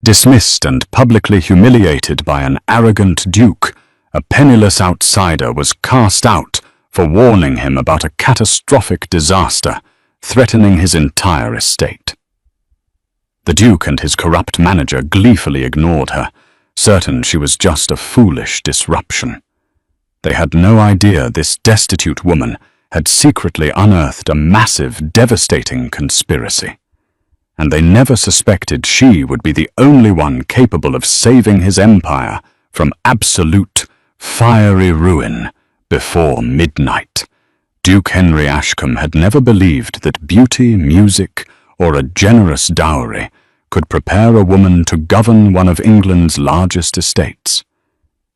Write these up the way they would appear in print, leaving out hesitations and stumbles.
Dismissed and publicly humiliated by an arrogant duke, a penniless outsider was cast out for warning him about a catastrophic disaster threatening his entire estate. The duke and his corrupt manager gleefully ignored her, certain she was just a foolish disruption. They had no idea this destitute woman had secretly unearthed a massive, devastating conspiracy, and they never suspected she would be the only one capable of saving his empire from absolute, fiery ruin before midnight. Duke Henry Ashcombe had never believed that beauty, music, or a generous dowry could prepare a woman to govern one of England's largest estates.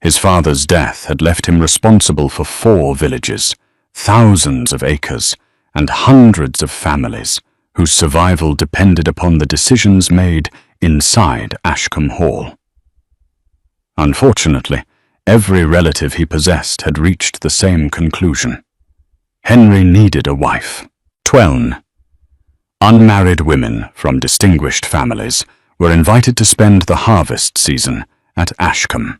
His father's death had left him responsible for 4 villages, thousands of acres, and hundreds of families whose survival depended upon the decisions made inside Ashcombe Hall. Unfortunately, every relative he possessed had reached the same conclusion. Henry needed a wife. 12. Unmarried women from distinguished families were invited to spend the harvest season at Ashcombe.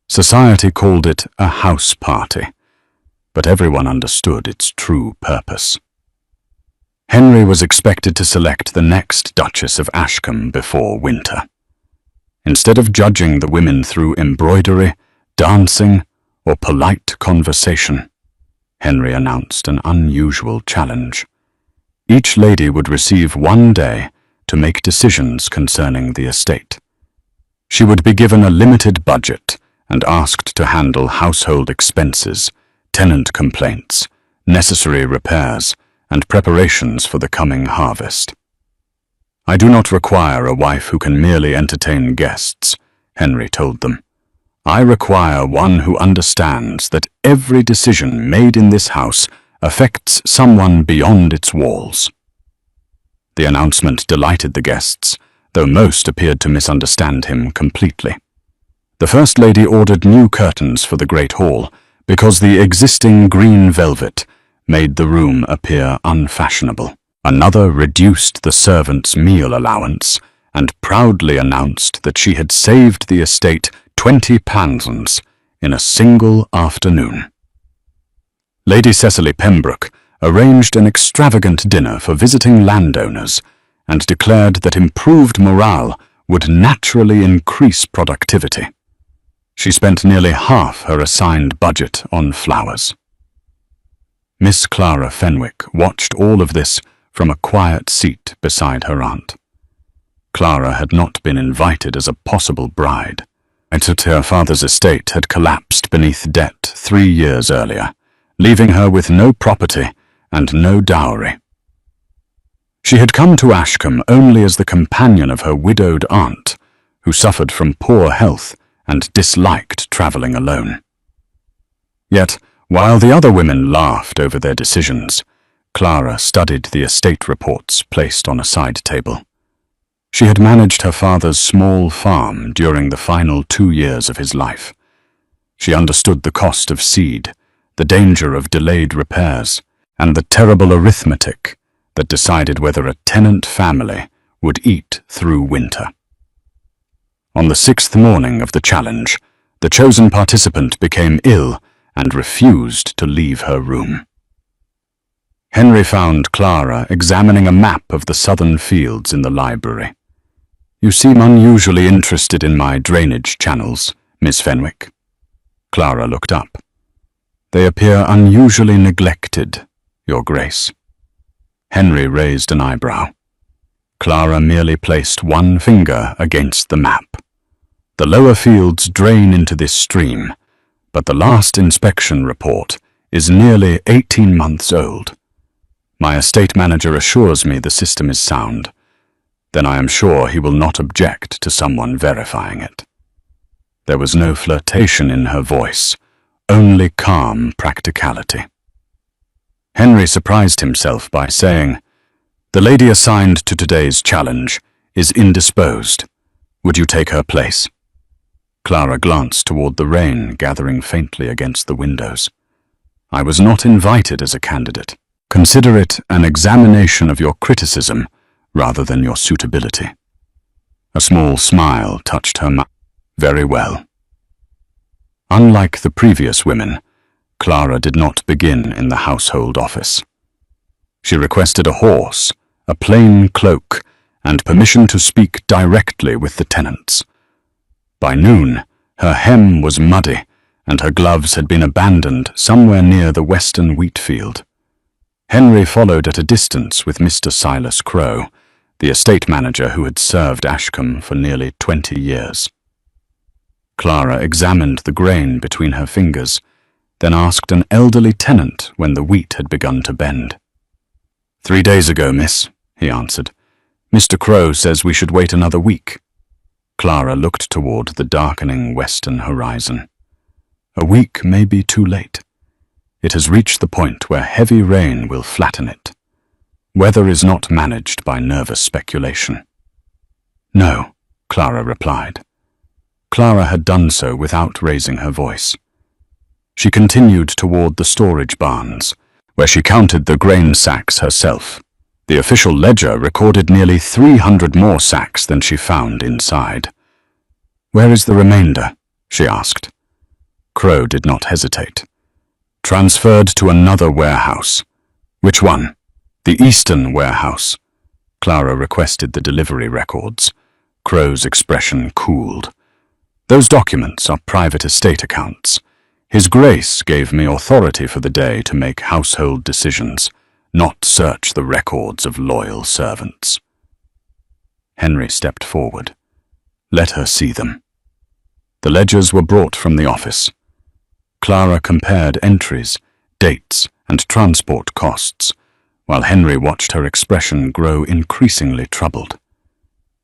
Society called it a house party, but everyone understood its true purpose. Henry was expected to select the next Duchess of Ashcombe before winter. Instead of judging the women through embroidery, dancing, or polite conversation, Henry announced an unusual challenge. Each lady would receive 1 day to make decisions concerning the estate. She would be given a limited budget and asked to handle household expenses, tenant complaints, necessary repairs, and preparations for the coming harvest. "I do not require a wife who can merely entertain guests," Henry told them. "I require one who understands that every decision made in this house affects someone beyond its walls." The announcement delighted the guests, though most appeared to misunderstand him completely. The First Lady ordered new curtains for the Great Hall because the existing green velvet made the room appear unfashionable. Another reduced the servants' meal allowance and proudly announced that she had saved the estate £20 in a single afternoon. Lady Cecily Pembroke arranged an extravagant dinner for visiting landowners and declared that improved morale would naturally increase productivity. She spent nearly half her assigned budget on flowers. Miss Clara Fenwick watched all of this from a quiet seat beside her aunt. Clara had not been invited as a possible bride. Her father's estate had collapsed beneath debt 3 years earlier, leaving her with no property and no dowry. She had come to Ashcombe only as the companion of her widowed aunt, who suffered from poor health and disliked travelling alone. Yet, while the other women laughed over their decisions, Clara studied the estate reports placed on a side table. She had managed her father's small farm during the final 2 years of his life. She understood the cost of seed, the danger of delayed repairs, and the terrible arithmetic that decided whether a tenant family would eat through winter. On the 6th morning of the challenge, the chosen participant became ill and refused to leave her room. Henry found Clara examining a map of the southern fields in the library. "You seem unusually interested in my drainage channels, Miss Fenwick." Clara looked up. "They appear unusually neglected, Your Grace." Henry raised an eyebrow. Clara merely placed one finger against the map. "The lower fields drain into this stream, but the last inspection report is nearly 18 months old. My estate manager assures me the system is sound. Then I am sure he will not object to someone verifying it." There was no flirtation in her voice, only calm practicality. Henry surprised himself by saying, "The lady assigned to today's challenge is indisposed. Would you take her place?" Clara glanced toward the rain gathering faintly against the windows. "I was not invited as a candidate. Consider it an examination of your criticism rather than your suitability." A small smile touched her mouth. Very well. Unlike the previous women, Clara did not begin in the household office. She requested a horse, a plain cloak, and permission to speak directly with the tenants. By noon, her hem was muddy, and her gloves had been abandoned somewhere near the western wheat field. Henry followed at a distance with Mr. Silas Crowe, the estate manager who had served Ashcombe for nearly 20 years. Clara examined the grain between her fingers, then asked an elderly tenant when the wheat had begun to bend. 3 days ago, miss, he answered. Mr. Crowe says we should wait another week. Clara looked toward the darkening western horizon. A week may be too late. It has reached the point where heavy rain will flatten it. Weather is not managed by nervous speculation. No, Clara replied. Clara had done so without raising her voice. She continued toward the storage barns, where she counted the grain sacks herself. The official ledger recorded nearly 300 more sacks than she found inside. Where is the remainder? She asked. Crowe did not hesitate. Transferred to another warehouse. Which one? The Eastern warehouse. Clara requested the delivery records. Crowe's expression cooled. Those documents are private estate accounts. His Grace gave me authority for the day to make household decisions, not search the records of loyal servants. Henry stepped forward. Let her see them. The ledgers were brought from the office. Clara compared entries, dates, and transport costs, while Henry watched her expression grow increasingly troubled.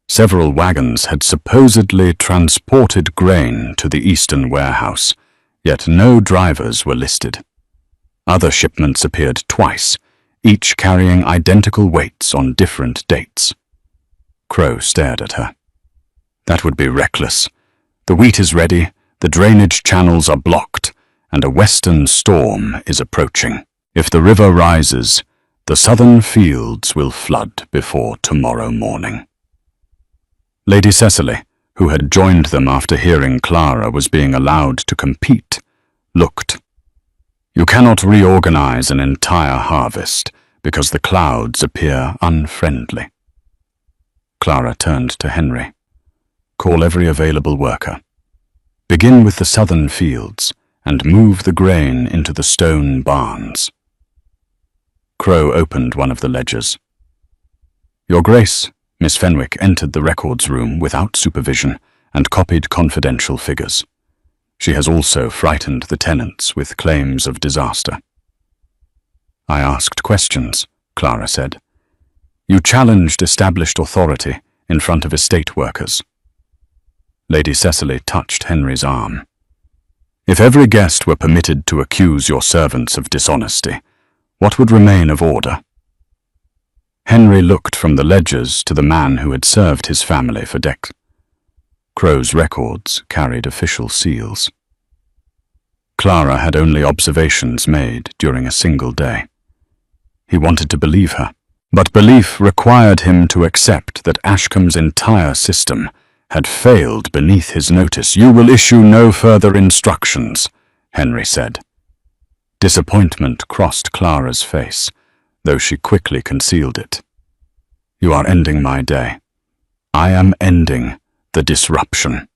Several wagons had supposedly transported grain to the Eastern warehouse, yet no drivers were listed. Other shipments appeared twice, each carrying identical weights on different dates. Crowe stared at her. That would be reckless. The wheat is ready, the drainage channels are blocked, and a western storm is approaching. If the river rises, the southern fields will flood before tomorrow morning. Lady Cecily, who had joined them after hearing Clara was being allowed to compete, looked. You cannot reorganize an entire harvest because the clouds appear unfriendly. Clara turned to Henry. Call every available worker. Begin with the southern fields and move the grain into the stone barns. Crowe opened one of the ledgers. Your Grace, Miss Fenwick entered the records room without supervision and copied confidential figures. She has also frightened the tenants with claims of disaster. I asked questions, Clara said. You challenged established authority in front of estate workers. Lady Cecily touched Henry's arm. If every guest were permitted to accuse your servants of dishonesty, what would remain of order? Henry looked from the ledgers to the man who had served his family for decades. Crowe's records carried official seals. Clara had only observations made during a single day. He wanted to believe her, but belief required him to accept that Ashcombe's entire system had failed beneath his notice. You will issue no further instructions, Henry said. Disappointment crossed Clara's face, though she quickly concealed it. You are ending my day. I am ending the disruption.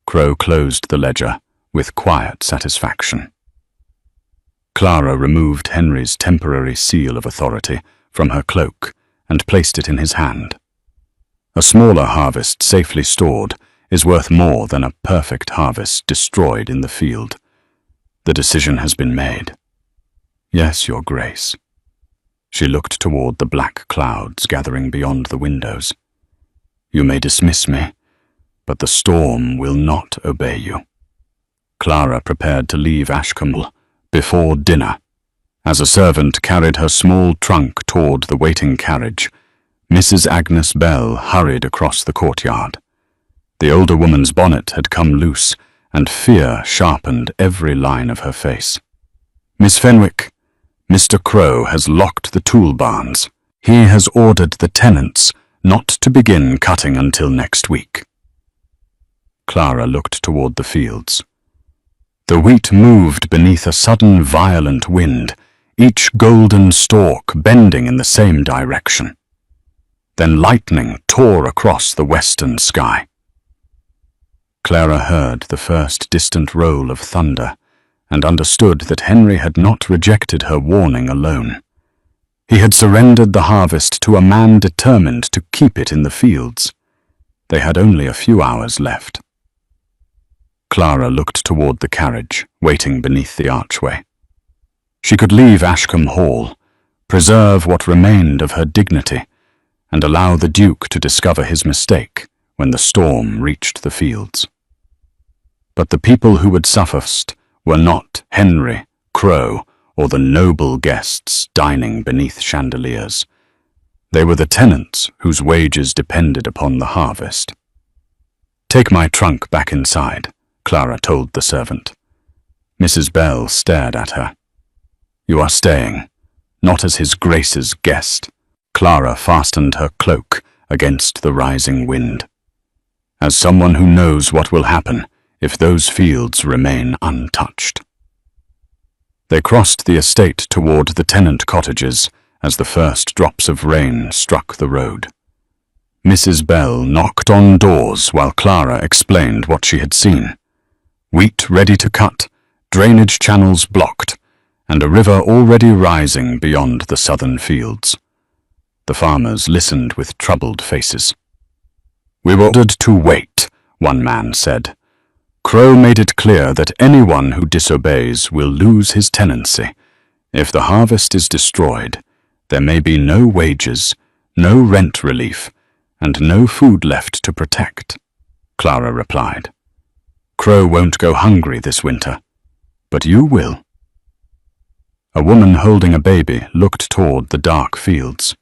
Crowe closed the ledger with quiet satisfaction. Clara removed Henry's temporary seal of authority from her cloak and placed it in his hand. A smaller harvest safely stored is worth more than a perfect harvest destroyed in the field. The decision has been made. Yes, Your Grace. She looked toward the black clouds gathering beyond the windows. You may dismiss me, but the storm will not obey you. Clara prepared to leave Ashcombe before dinner. As a servant carried her small trunk toward the waiting carriage, Mrs. Agnes Bell hurried across the courtyard. The older woman's bonnet had come loose, and fear sharpened every line of her face. Miss Fenwick, Mr. Crowe has locked the tool barns. He has ordered the tenants not to begin cutting until next week. Clara looked toward the fields. The wheat moved beneath a sudden violent wind, each golden stalk bending in the same direction. Then lightning tore across the western sky. Clara heard the first distant roll of thunder and understood that Henry had not rejected her warning alone. He had surrendered the harvest to a man determined to keep it in the fields. They had only a few hours left. Clara looked toward the carriage, waiting beneath the archway. She could leave Ashcombe Hall, preserve what remained of her dignity, and allow the Duke to discover his mistake when the storm reached the fields. But the people who would suffer first were not Henry, Crow, or the noble guests dining beneath chandeliers. They were the tenants whose wages depended upon the harvest. "Take my trunk back inside," Clara told the servant. Mrs. Bell stared at her. "You are staying, not as His Grace's guest." Clara fastened her cloak against the rising wind. "As someone who knows what will happen if those fields remain untouched." They crossed the estate toward the tenant cottages as the first drops of rain struck the road. Mrs. Bell knocked on doors while Clara explained what she had seen. Wheat ready to cut, drainage channels blocked, and a river already rising beyond the southern fields. The farmers listened with troubled faces. "We were ordered to wait," one man said. "Crow made it clear that anyone who disobeys will lose his tenancy. If the harvest is destroyed, there may be no wages, no rent relief, and no food left to protect." Clara replied. "Crow won't go hungry this winter, but you will." A woman holding a baby looked toward the dark fields.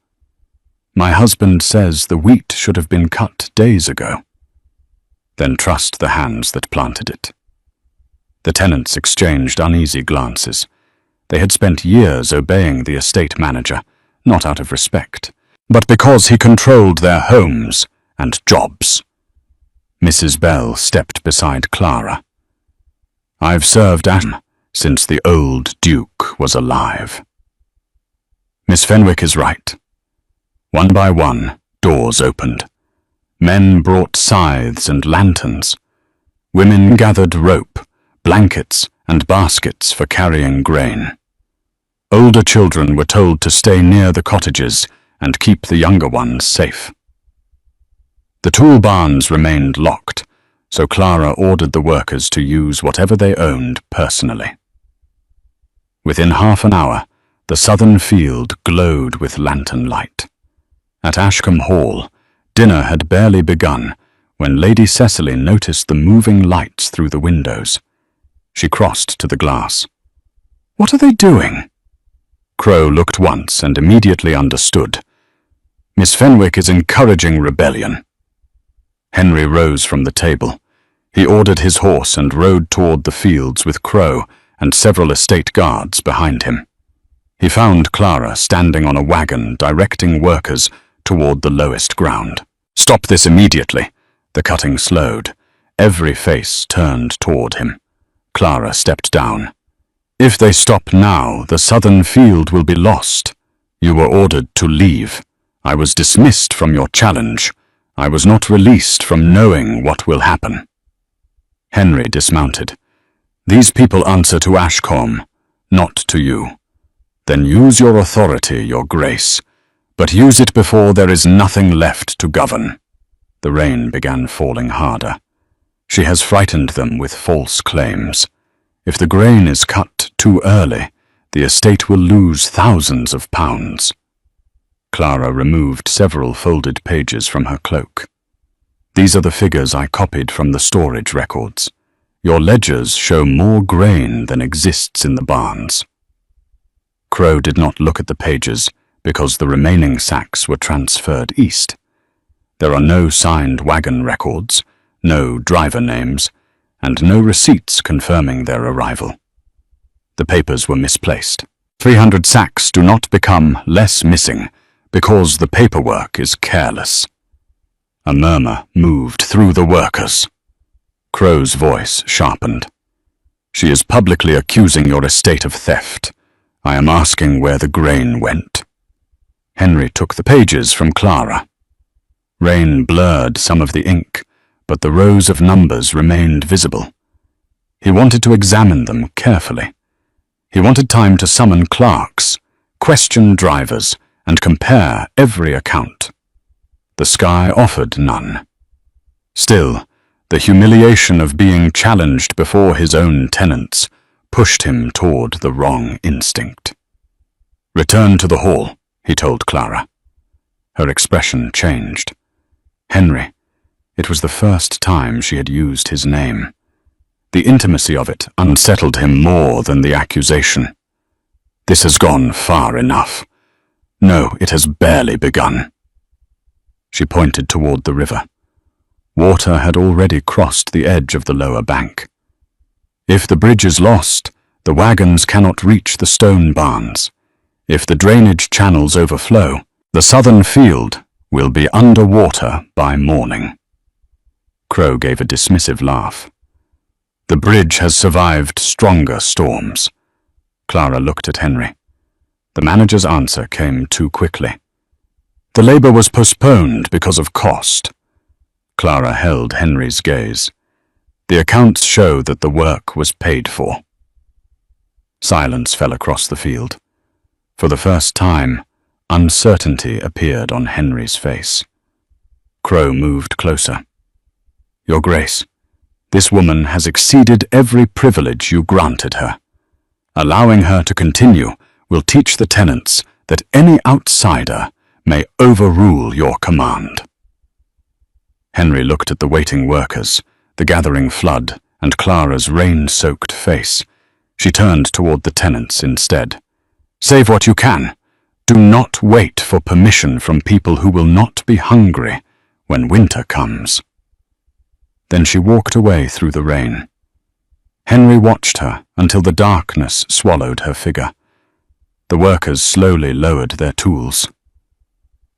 "My husband says the wheat should have been cut days ago." "Then trust the hands that planted it." The tenants exchanged uneasy glances. They had spent years obeying the estate manager, not out of respect, but because he controlled their homes and jobs. Mrs. Bell stepped beside Clara. "I've served Ashcombe since the old Duke was alive." "Miss Fenwick is right." One by one, doors opened. Men brought scythes and lanterns. Women gathered rope, blankets, and baskets for carrying grain. Older children were told to stay near the cottages and keep the younger ones safe. The tool barns remained locked, so Clara ordered the workers to use whatever they owned personally. Within half an hour, the southern field glowed with lantern light. At Ashcombe Hall, dinner had barely begun when Lady Cecily noticed the moving lights through the windows. She crossed to the glass. "What are they doing?" Crow looked once and immediately understood. "Miss Fenwick is encouraging rebellion." Henry rose from the table. He ordered his horse and rode toward the fields with Crow and several estate guards behind him. He found Clara standing on a wagon directing workers toward the lowest ground. "Stop this immediately." The cutting slowed. Every face turned toward him. Clara stepped down. "If they stop now, the southern field will be lost. You were ordered to leave. I was dismissed from your challenge. I was not released from knowing what will happen." Henry dismounted. "These people answer to Ashcombe, not to you. Then use your authority, your grace, but use it before there is nothing left to govern." The rain began falling harder. "She has frightened them with false claims. If the grain is cut too early, the estate will lose thousands of pounds." Clara removed several folded pages from her cloak. "These are the figures I copied from the storage records. Your ledgers show more grain than exists in the barns." Crow did not look at the pages because the remaining sacks were transferred east. There are no signed wagon records, no driver names, and no receipts confirming their arrival. The papers were misplaced. 300 sacks do not become less missing because the paperwork is careless. A murmur moved through the workers. Crow's voice sharpened. "She is publicly accusing your estate of theft. I am asking where the grain went." Henry took the pages from Clara. Rain blurred some of the ink, but the rows of numbers remained visible. He wanted to examine them carefully. He wanted time to summon clerks, question drivers, and compare every account. The sky offered none. Still, the humiliation of being challenged before his own tenants pushed him toward the wrong instinct. "Return to the hall," he told Clara. Her expression changed. Henry. It was the first time she had used his name. The intimacy of it unsettled him more than the accusation. "This has gone far enough. No, it has barely begun." She pointed toward the river. Water had already crossed the edge of the lower bank. If the bridge is lost, the wagons cannot reach the stone barns. If the drainage channels overflow, the southern field will be under water by morning. Crow gave a dismissive laugh. "The bridge has survived stronger storms." Clara looked at Henry. The manager's answer came too quickly. "The labor was postponed because of cost." Clara held Henry's gaze. "The accounts show that the work was paid for." Silence fell across the field. For the first time, uncertainty appeared on Henry's face. Crow moved closer. "Your Grace, this woman has exceeded every privilege you granted her. Allowing her to continue will teach the tenants that any outsider may overrule your command." Henry looked at the waiting workers, the gathering flood, and Clara's rain-soaked face. She turned toward the tenants instead. "Save what you can. Do not wait for permission from people who will not be hungry when winter comes." Then she walked away through the rain. Henry watched her until the darkness swallowed her figure. The workers slowly lowered their tools.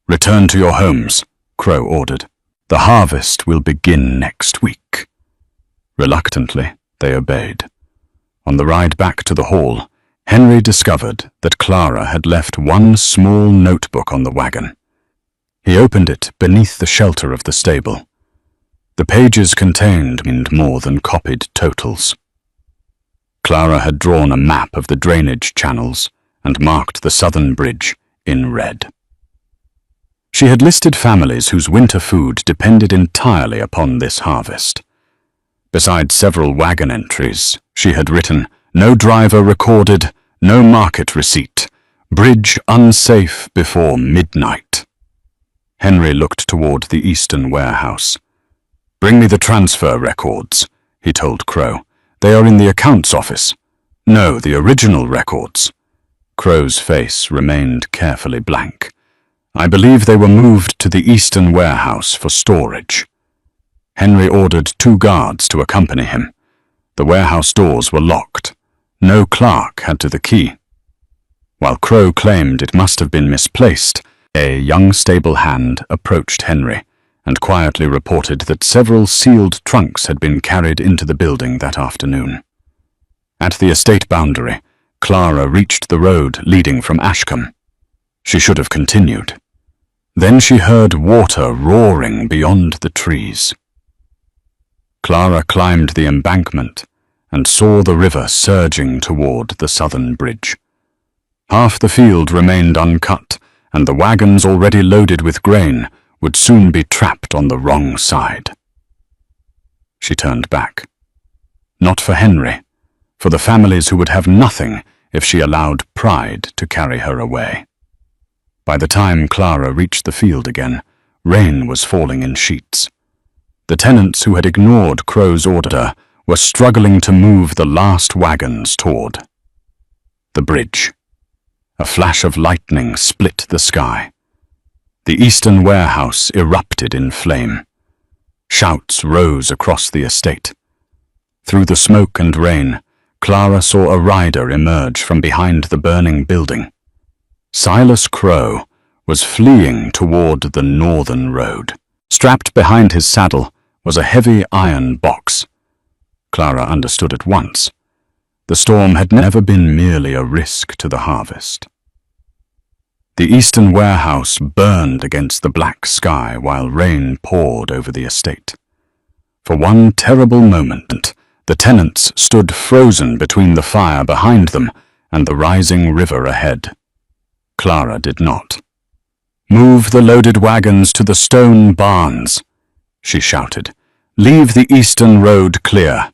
"Return to your homes," Crow ordered. "The harvest will begin next week." Reluctantly, they obeyed. On the ride back to the hall, Henry discovered that Clara had left one small notebook on the wagon. He opened it beneath the shelter of the stable. The pages contained more than copied totals. Clara had drawn a map of the drainage channels and marked the southern bridge in red. She had listed families whose winter food depended entirely upon this harvest. Besides several wagon entries, she had written, "No driver recorded, no market receipt, bridge unsafe before midnight." Henry looked toward the eastern warehouse. "Bring me the transfer records," he told Crow. "They are in the accounts office." "No, the original records." Crow's face remained carefully blank. "I believe they were moved to the eastern warehouse for storage." Henry ordered 2 guards to accompany him. The warehouse doors were locked. No clerk had the key. While Crow claimed it must have been misplaced, a young stable hand approached Henry and quietly reported that several sealed trunks had been carried into the building that afternoon. At the estate boundary, Clara reached the road leading from Ashcombe. She should have continued. Then she heard water roaring beyond the trees. Clara climbed the embankment and saw the river surging toward the southern bridge. Half the field remained uncut, and the wagons already loaded with grain would soon be trapped on the wrong side. She turned back. Not for Henry, for the families who would have nothing if she allowed pride to carry her away. By the time Clara reached the field again, rain was falling in sheets. The tenants who had ignored Crow's order were struggling to move the last wagons toward the bridge. A flash of lightning split the sky. The eastern warehouse erupted in flame. Shouts rose across the estate. Through the smoke and rain, Clara saw a rider emerge from behind the burning building. Silas Crow was fleeing toward the northern road. Strapped behind his saddle was a heavy iron box. Clara understood at once. The storm had never been merely a risk to the harvest. The eastern warehouse burned against the black sky while rain poured over the estate. For one terrible moment, the tenants stood frozen between the fire behind them and the rising river ahead. Clara did not. "Move the loaded wagons to the stone barns," she shouted. "Leave the eastern road clear.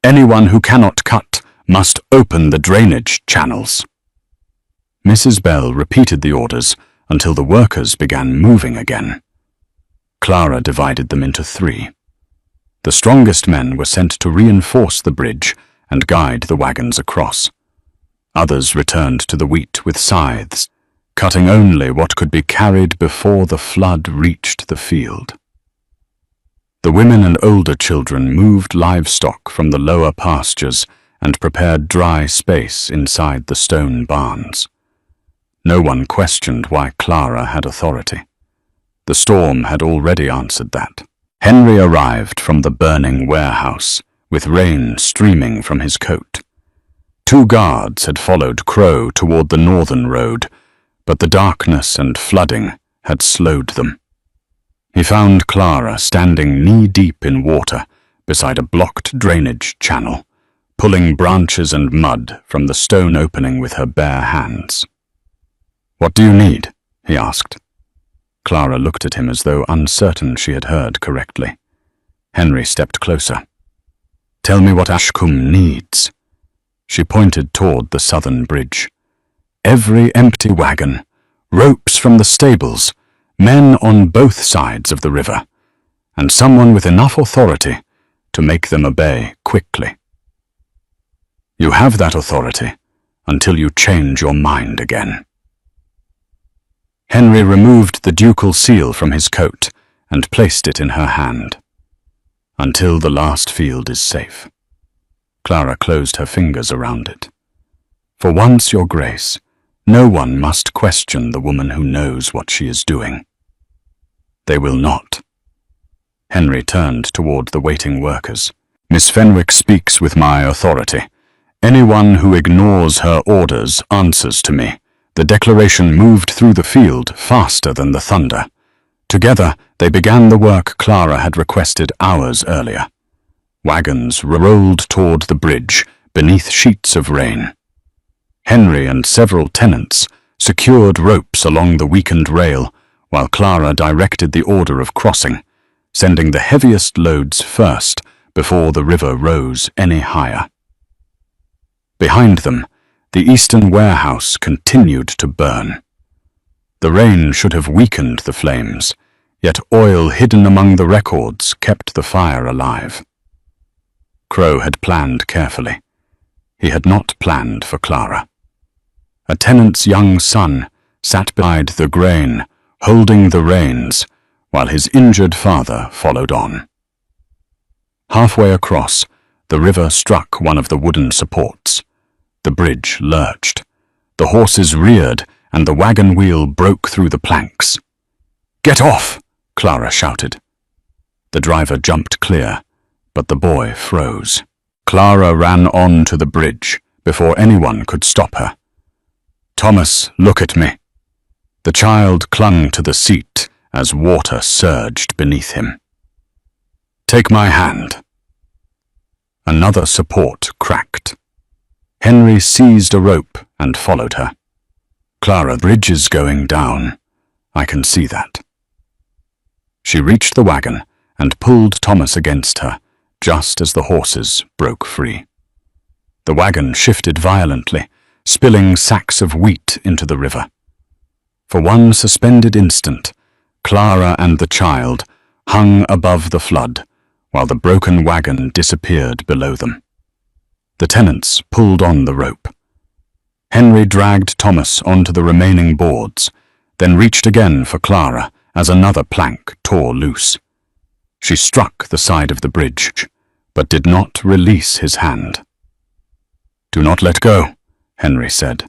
Anyone who cannot cut must open the drainage channels." Mrs. Bell repeated the orders until the workers began moving again. Clara divided them into 3. The strongest men were sent to reinforce the bridge and guide the wagons across. Others returned to the wheat with scythes, cutting only what could be carried before the flood reached the field. The women and older children moved livestock from the lower pastures and prepared dry space inside the stone barns. No one questioned why Clara had authority. The storm had already answered that. Henry arrived from the burning warehouse, with rain streaming from his coat. 2 guards had followed Crow toward the northern road, but the darkness and flooding had slowed them. He found Clara standing knee-deep in water beside a blocked drainage channel, pulling branches and mud from the stone opening with her bare hands. "What do you need?" he asked. Clara looked at him as though uncertain she had heard correctly. Henry stepped closer. "Tell me what Ashcombe needs." She pointed toward the southern bridge. "Every empty wagon, ropes from the stables, men on both sides of the river, and someone with enough authority to make them obey quickly." "You have that authority until you change your mind again." Henry removed the ducal seal from his coat and placed it in her hand. "Until the last field is safe." Clara closed her fingers around it. "For once, Your Grace, no one must question the woman who knows what she is doing." "They will not." Henry turned toward the waiting workers. "Miss Fenwick speaks with my authority. Anyone who ignores her orders answers to me." The declaration moved through the field faster than the thunder. Together, they began the work Clara had requested hours earlier. Wagons rolled toward the bridge beneath sheets of rain. Henry and several tenants secured ropes along the weakened rail while Clara directed the order of crossing, sending the heaviest loads first before the river rose any higher. Behind them, the eastern warehouse continued to burn. The rain should have weakened the flames, yet oil hidden among the records kept the fire alive. Crow had planned carefully. He had not planned for Clara. A tenant's young son sat beside the grain, holding the reins, while his injured father followed on. Halfway across, the river struck one of the wooden supports. The bridge lurched. The horses reared, and the wagon wheel broke through the planks. "Get off!" Clara shouted. The driver jumped clear, but the boy froze. Clara ran on to the bridge before anyone could stop her. "Thomas, look at me." The child clung to the seat as water surged beneath him. "Take my hand." Another support cracked. Henry seized a rope and followed her. "Clara, the bridge is going down. I can see that." She reached the wagon and pulled Thomas against her, just as the horses broke free. The wagon shifted violently, spilling sacks of wheat into the river. For one suspended instant, Clara and the child hung above the flood, while the broken wagon disappeared below them. The tenants pulled on the rope. Henry dragged Thomas onto the remaining boards, then reached again for Clara as another plank tore loose. She struck the side of the bridge, but did not release his hand. "Do not let go," Henry said.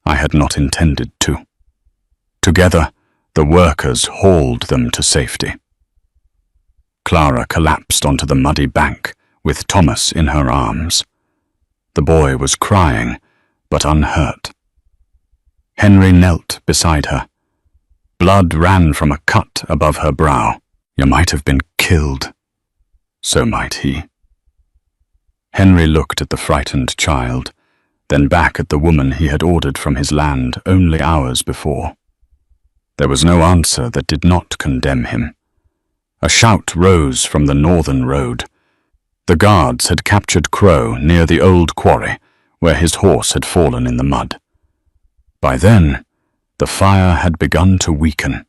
"I had not intended to." Together, the workers hauled them to safety. Clara collapsed onto the muddy bank with Thomas in her arms. The boy was crying, but unhurt. Henry knelt beside her. Blood ran from a cut above her brow. "You might have been killed." "So might he." Henry looked at the frightened child, then back at the woman he had ordered from his land only hours before. There was no answer that did not condemn him. A shout rose from the northern road. The guards had captured Crow near the old quarry, where his horse had fallen in the mud. By then, the fire had begun to weaken.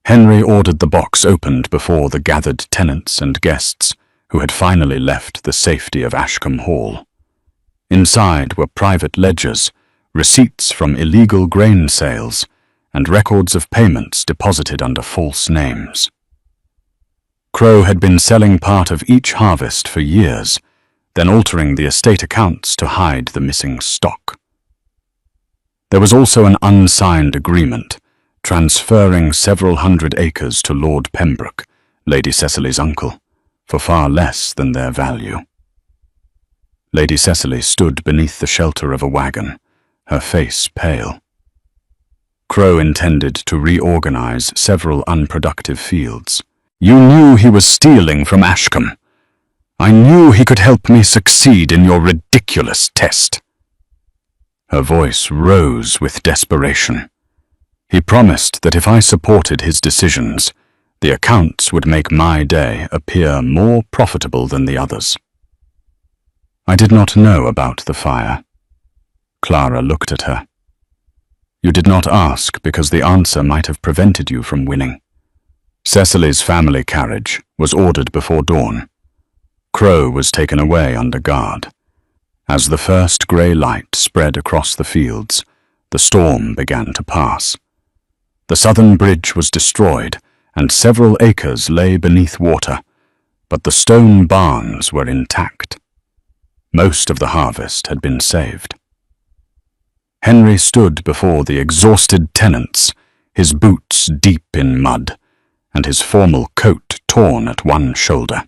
Henry ordered the box opened before the gathered tenants and guests who had finally left the safety of Ashcombe Hall. Inside were private ledgers, receipts from illegal grain sales, and records of payments deposited under false names. Crow had been selling part of each harvest for years, then altering the estate accounts to hide the missing stock. There was also an unsigned agreement, transferring several hundred acres to Lord Pembroke, Lady Cecily's uncle, for far less than their value. Lady Cecily stood beneath the shelter of a wagon, her face pale. Crow intended to reorganize several unproductive fields. "You knew he was stealing from Ashcombe. I knew he could help me succeed in your ridiculous test." Her voice rose with desperation. "He promised that if I supported his decisions, the accounts would make my day appear more profitable than the others." "I did not know about the fire." Clara looked at her. "You did not ask because the answer might have prevented you from winning. Cecily's family carriage was ordered before dawn. Crow was taken away under guard. As the first grey light spread across the fields, the storm began to pass. The southern bridge was destroyed, and several acres lay beneath water, but the stone barns were intact. Most of the harvest had been saved. Henry stood before the exhausted tenants, his boots deep in mud, and his formal coat torn at one shoulder.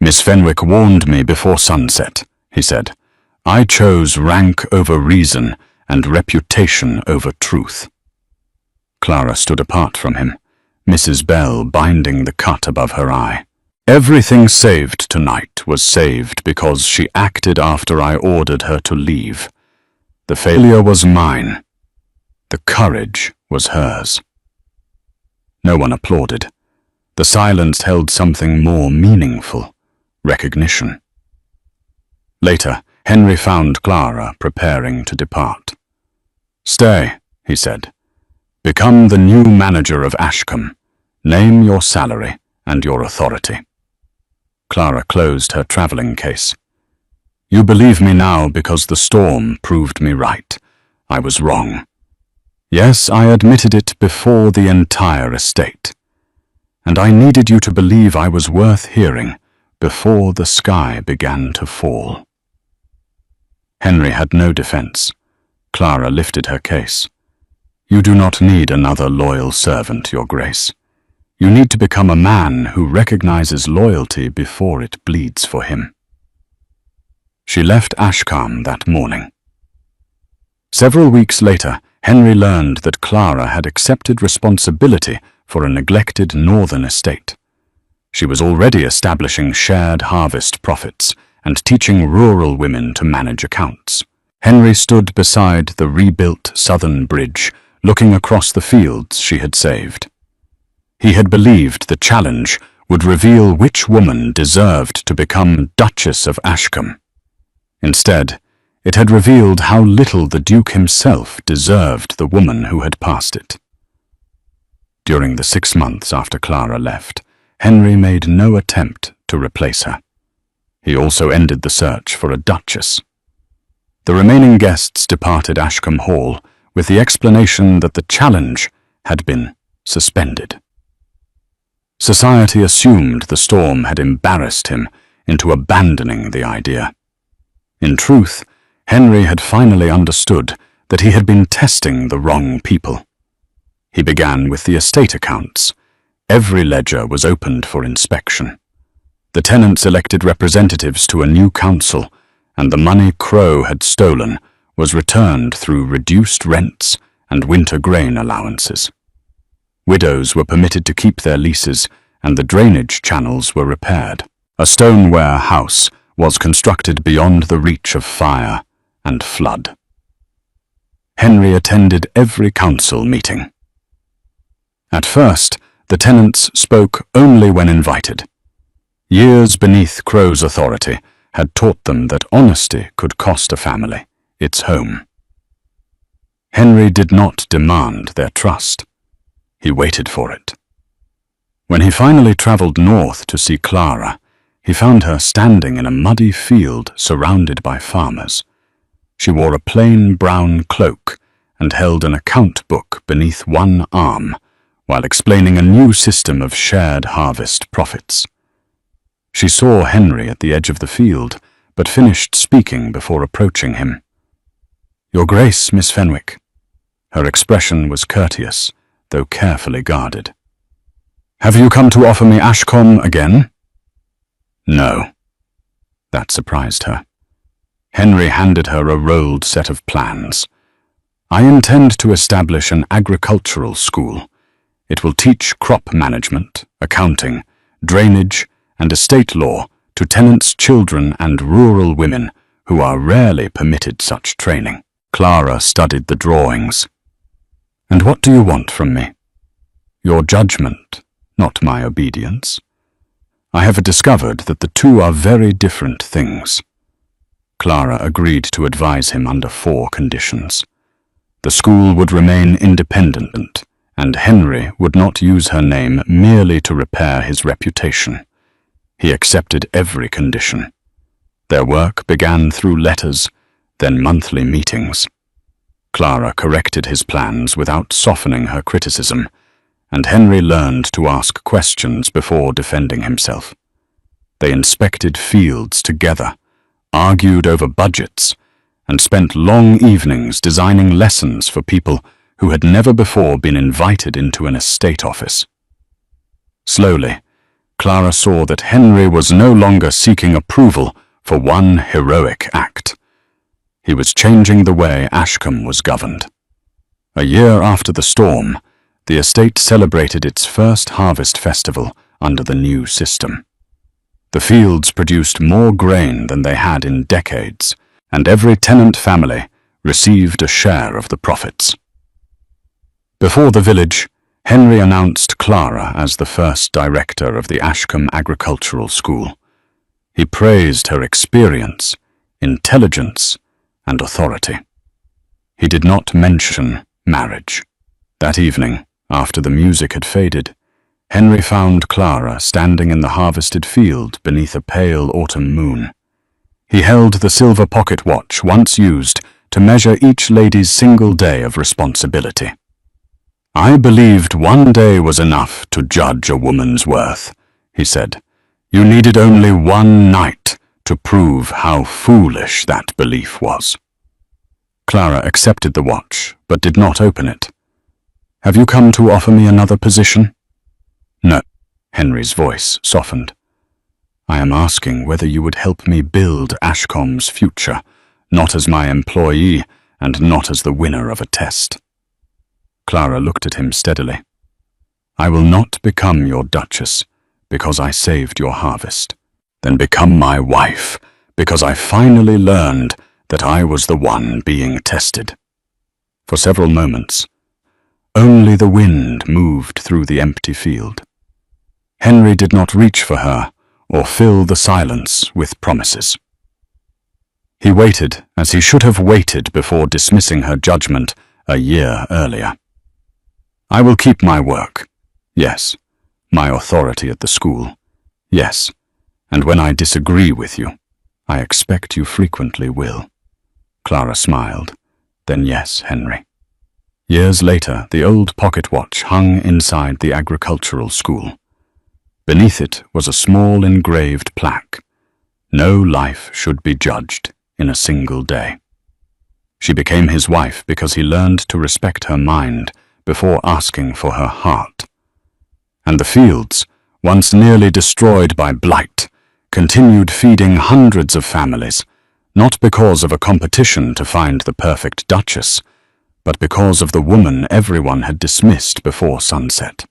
"Miss Fenwick warned me before sunset," he said. "I chose rank over reason and reputation over truth." Clara stood apart from him, Mrs. Bell binding the cut above her eye. "Everything saved tonight was saved because she acted after I ordered her to leave. The failure was mine. The courage was hers." No one applauded. The silence held something more meaningful: recognition. Later, Henry found Clara preparing to depart. "Stay," he said. "Become the new manager of Ashcombe. Name your salary and your authority." Clara closed her traveling case. "You believe me now because the storm proved me right. I was wrong. Yes, I admitted it before the entire estate. And I needed you to believe I was worth hearing before the sky began to fall." Henry had no defense. Clara lifted her case. "You do not need another loyal servant, Your Grace. You need to become a man who recognizes loyalty before it bleeds for him." She left Ashcombe that morning. Several weeks later, Henry learned that Clara had accepted responsibility for a neglected northern estate. She was already establishing shared harvest profits and teaching rural women to manage accounts. Henry stood beside the rebuilt southern bridge, looking across the fields she had saved. He had believed the challenge would reveal which woman deserved to become Duchess of Ashcombe. Instead, it had revealed how little the Duke himself deserved the woman who had passed it. During the 6 months after Clara left, Henry made no attempt to replace her. He also ended the search for a duchess. The remaining guests departed Ashcombe Hall with the explanation that the challenge had been suspended. Society assumed the storm had embarrassed him into abandoning the idea. In truth, Henry had finally understood that he had been testing the wrong people. He began with the estate accounts, Every ledger was opened for inspection. The tenants elected representatives to a new council, and the money Crow had stolen was returned through reduced rents and winter grain allowances. Widows were permitted to keep their leases, and the drainage channels were repaired. A stoneware house was constructed beyond the reach of fire and flood. Henry attended every council meeting. At first, the tenants spoke only when invited. Years beneath Crow's authority had taught them that honesty could cost a family its home. Henry did not demand their trust. He waited for it. When he finally traveled north to see Clara, he found her standing in a muddy field surrounded by farmers. She wore a plain brown cloak and held an account book beneath one arm while explaining a new system of shared harvest profits. She saw Henry at the edge of the field, but finished speaking before approaching him. "Your Grace, Miss Fenwick." Her expression was courteous, though carefully guarded. "Have you come to offer me Ashcombe again?" "No." That surprised her. Henry handed her a rolled set of plans. "I intend to establish an agricultural school. It will teach crop management, accounting, drainage, and estate law to tenants' children and rural women who are rarely permitted such training." Clara studied the drawings. "And what do you want from me?" "Your judgment, not my obedience. I have discovered that the two are very different things." Clara agreed to advise him under 4 conditions. The school would remain independent, and Henry would not use her name merely to repair his reputation. He accepted every condition. Their work began through letters, then monthly meetings. Clara corrected his plans without softening her criticism, and Henry learned to ask questions before defending himself. They inspected fields together, argued over budgets, and spent long evenings designing lessons for people who had never before been invited into an estate office. Slowly, Clara saw that Henry was no longer seeking approval for one heroic act. He was changing the way Ashcombe was governed. A year after the storm, the estate celebrated its first harvest festival under the new system. The fields produced more grain than they had in decades, and every tenant family received a share of the profits. Before the village, Henry announced Clara as the first director of the Ashcombe Agricultural School. He praised her experience, intelligence, and authority. He did not mention marriage. That evening, after the music had faded, Henry found Clara standing in the harvested field beneath a pale autumn moon. He held the silver pocket watch once used to measure each lady's single day of responsibility. "I believed one day was enough to judge a woman's worth," he said. "You needed only one night to prove how foolish that belief was." Clara accepted the watch, but did not open it. "Have you come to offer me another position?" "No." Henry's voice softened. "I am asking whether you would help me build Ashcombe's future, not as my employee and not as the winner of a test." Clara looked at him steadily. "I will not become your duchess because I saved your harvest. Then become my wife because I finally learned that I was the one being tested." For several moments, only the wind moved through the empty field. Henry did not reach for her or fill the silence with promises. He waited as he should have waited before dismissing her judgment a year earlier. "I will keep my work. Yes. My authority at the school. Yes. And when I disagree with you, I expect you frequently will." Clara smiled. "Then yes, Henry." Years later, the old pocket watch hung inside the agricultural school. Beneath it was a small engraved plaque. No life should be judged in a single day. She became his wife because he learned to respect her mind before asking for her heart. and the fields, once nearly destroyed by blight, continued feeding hundreds of families, not because of a competition to find the perfect duchess, but because of the woman everyone had dismissed before sunset.